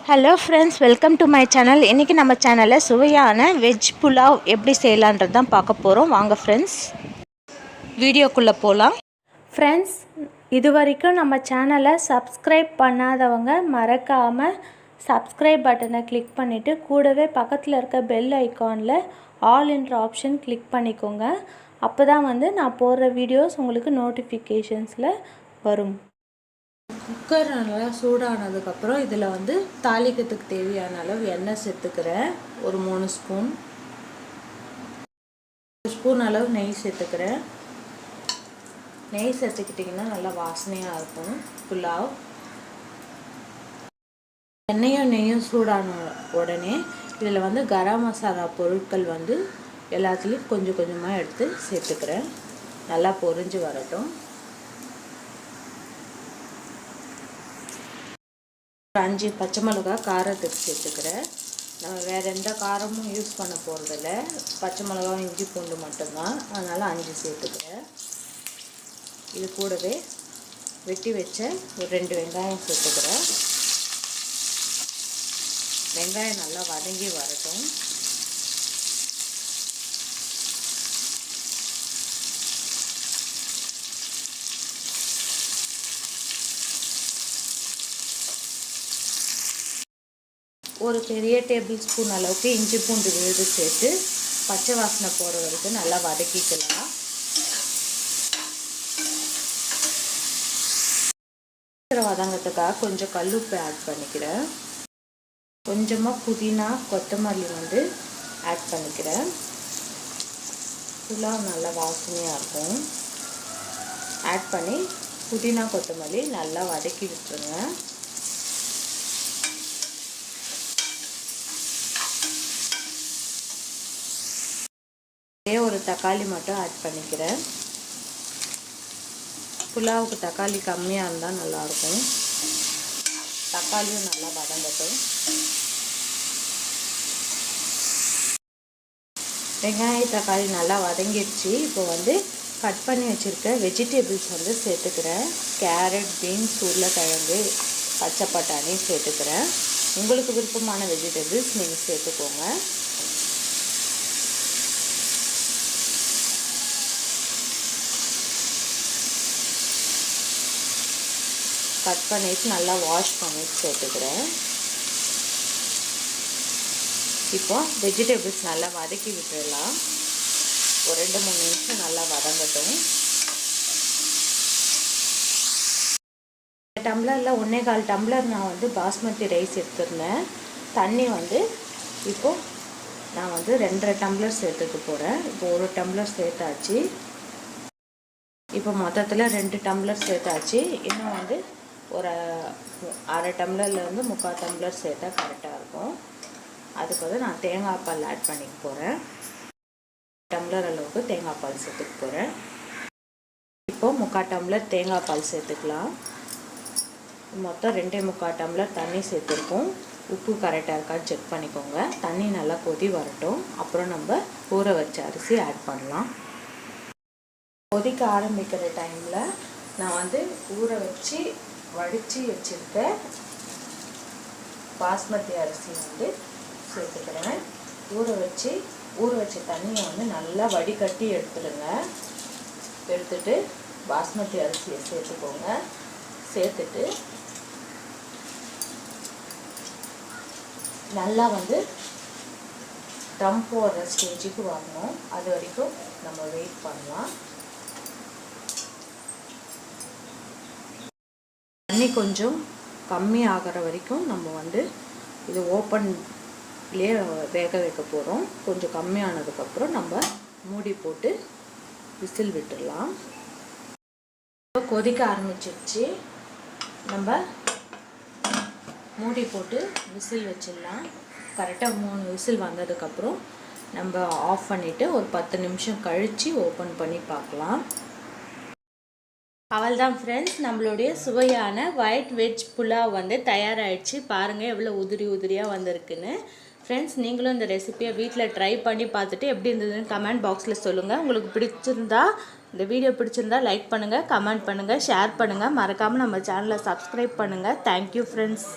Hello friends, welcome to my channel. இன்றைக்கி நம்ம சேனலில் சுவையான வெஜ் புலாவ் எப்படி செய்யலான்றது தான் பார்க்க போகிறோம். வாங்க ஃப்ரெண்ட்ஸ், வீடியோக்குள்ளே போகலாம். ஃப்ரெண்ட்ஸ், இது வரைக்கும் நம்ம சேனலை சப்ஸ்கிரைப் பண்ணாதவங்க மறக்காமல் சப்ஸ்கிரைப் பட்டனை கிளிக் பண்ணிவிட்டு கூடவே பக்கத்தில் இருக்க பெல் ஐக்கானில் ஆல் என்ற ஆப்ஷன் கிளிக் பண்ணிக்கோங்க. அப்போ தான் நான் போடுற வீடியோஸ் உங்களுக்கு நோட்டிஃபிகேஷன்ஸில் வரும். குக்கர் நல்லா சூடானதுக்கப்புறம் இதில் தாளிக்கிறதுக்கு தேவையான அளவு எண்ணெய் சேர்த்துக்கிறேன். ஒரு 3 ஸ்பூன் அளவு நெய் சேர்த்துக்கிறேன். நெய் சேர்த்துக்கிட்டிங்கன்னா நல்லா வாசனையாக இருக்கும் புலாவ். எண்ணெயும் நெய்யும் சூடான உடனே இதில் கரம் மசாலா பொருட்கள் எல்லாத்துலேயும் கொஞ்சம் கொஞ்சமாக எடுத்து சேர்த்துக்கிறேன். நல்லா பொரிஞ்சு வரட்டும். 5 பச்சை மிளகாய் காரத்துக்கு சேர்த்துக்கிறேன். நம்ம வேறு எந்த காரமும் யூஸ் பண்ண போகிறதில்ல, பச்சை மிளகாய் இஞ்சி பூண்டு மட்டும்தான், அதனால் 5 சேர்த்துக்கிறேன். இது கூடவே வெட்டி வச்ச ஒரு 2 வெங்காயம் சேர்த்துக்கிறேன். வெங்காயம் நல்லா வதங்கி வரட்டும். ஒரு பெரிய டேபிள் ஸ்பூன் அளவுக்கு இஞ்சி பூண்டு விழுது சேர்த்து பச்சை வாசனை போகிற வரைக்கும் நல்லா வதக்கிக்கலாம். வதங்கிறதுக்காக கொஞ்சம் கல்லுப்பு ஆட் பண்ணிக்கிறேன். கொஞ்சமாக புதினா கொத்தமல்லி ஆட் பண்ணிக்கிறேன். புலாவ் நல்லா வாசனையாக இருக்கும். ஆட் பண்ணி புதினா கொத்தமல்லி நல்லா வதக்கி விட்டுருங்க. ஒரு தக்காளி மட்டும் ஆட் பண்ணிக்கிறேன். புலாவுக்கு தக்காளி கம்மியாக இருந்தால் நல்லாயிருக்கும். தக்காளியும் நல்லா வதங்கட்டும். வெங்காயம் தக்காளி நல்லா வதங்கிடுச்சு. இப்போ கட் பண்ணி வச்சுருக்க வெஜிடபிள்ஸ் சேர்த்துக்கிறேன். கேரட், பீன்ஸ், உருளைக்கிழங்கு, பச்சை பட்டாணி சேர்த்துக்கிறேன். உங்களுக்கு விருப்பமான வெஜிடபிள்ஸ் நீங்கள் சேர்த்துக்கோங்க. கட் பண்ணிவிட்டு நல்லா வாஷ் பண்ணிவிட்டு சேர்த்துக்கிறேன். இப்போ வெஜிடபிள்ஸ் நல்லா வதக்கி விட்டுடலாம். ஒரு 2-3 நிமிஷம் நல்லா வதங்கட்டும். டம்ளரில் 1.25 டம்ளர் நான் பாஸ்மதி ரைஸ் எடுத்துருந்தேன். தண்ணி இப்போது நான் 2.5 டம்ளர் சேர்த்துக்க போகிறேன். இப்போ 1 டம்ளர் சேர்த்தாச்சு. இப்போ மொத்தத்தில் 2 டம்ளர் சேர்த்தாச்சு. இன்னும் ஒரு அரை டம்ளர்லேருந்து 3/4 டம்ளர் சேர்த்தா கரெக்டாக இருக்கும். அதுக்கு நான் தேங்காய் பால் ஆட் பண்ணிக்க போகிறேன். டம்ளர் அளவுக்கு தேங்காய் பால் சேர்த்துக்க போகிறேன். இப்போது 3/4 டம்ளர் தேங்காய் பால் சேர்த்துக்கலாம். மொத்தம் 2.25 டம்ளர் தண்ணி சேர்த்துருக்கோம். உப்பு கரெக்டாக இருக்கான்னு செக் பண்ணிக்கோங்க. தண்ணி நல்லா கொதி வரட்டும். அப்புறம் நம்ம ஊற வச்ச அரிசி ஆட் பண்ணலாம். கொதிக்க ஆரம்பிக்கிற டைமில் நான் ஊற வச்சு வடித்து வச்சுருக்க பாஸ்மதி அரிசி சேர்த்துக்கிறேன். ஊற வச்ச தண்ணியை நல்லா வடிகட்டி எடுத்துடுங்க. எடுத்துட்டு பாஸ்மதி அரிசியை சேர்த்துக்கோங்க. சேர்த்துட்டு நல்லா தம் போடுற ஸ்டேஜுக்கு வரணும். அது வரைக்கும் நம்ம வெயிட் பண்ணலாம். தண்ணி கொஞ்சம் கம்மி ஆகிற வரைக்கும் நம்ம இது ஓப்பன்லேயே வேக வைக்க போகிறோம். கொஞ்சம் கம்மியானதுக்கப்புறம் நம்ம மூடி போட்டு விசில் விட்டுடலாம். இப்போ கொதிக்க ஆரம்பிச்சிடுச்சு. நம்ம மூடி போட்டு விசில் வச்சிடலாம். கரெக்டாக 3 விசில் வந்ததுக்கப்புறம் நம்ம ஆஃப் பண்ணிவிட்டு ஒரு 10 நிமிஷம் கழித்து ஓப்பன் பண்ணி பார்க்கலாம். அவள்தான் ஃப்ரெண்ட்ஸ், நம்மளுடைய சுவையான ஒயிட் வெஜ் புலாவ் தயாராகிடுச்சு. பாருங்கள் எவ்வளோ உதிரி உதிரியாக வந்திருக்குன்னு. ஃப்ரெண்ட்ஸ், நீங்களும் இந்த ரெசிபியை வீட்டில் ட்ரை பண்ணி பார்த்துட்டு எப்படி இருந்ததுன்னு கமெண்ட் பாக்ஸில் சொல்லுங்கள். உங்களுக்கு பிடிச்சிருந்தா இந்த வீடியோ பிடிச்சிருந்தா லைக் பண்ணுங்கள், கமெண்ட் பண்ணுங்கள், ஷேர் பண்ணுங்கள். மறக்காமல் நம்ம சேனலை சப்ஸ்கிரைப் பண்ணுங்கள். Thank you friends.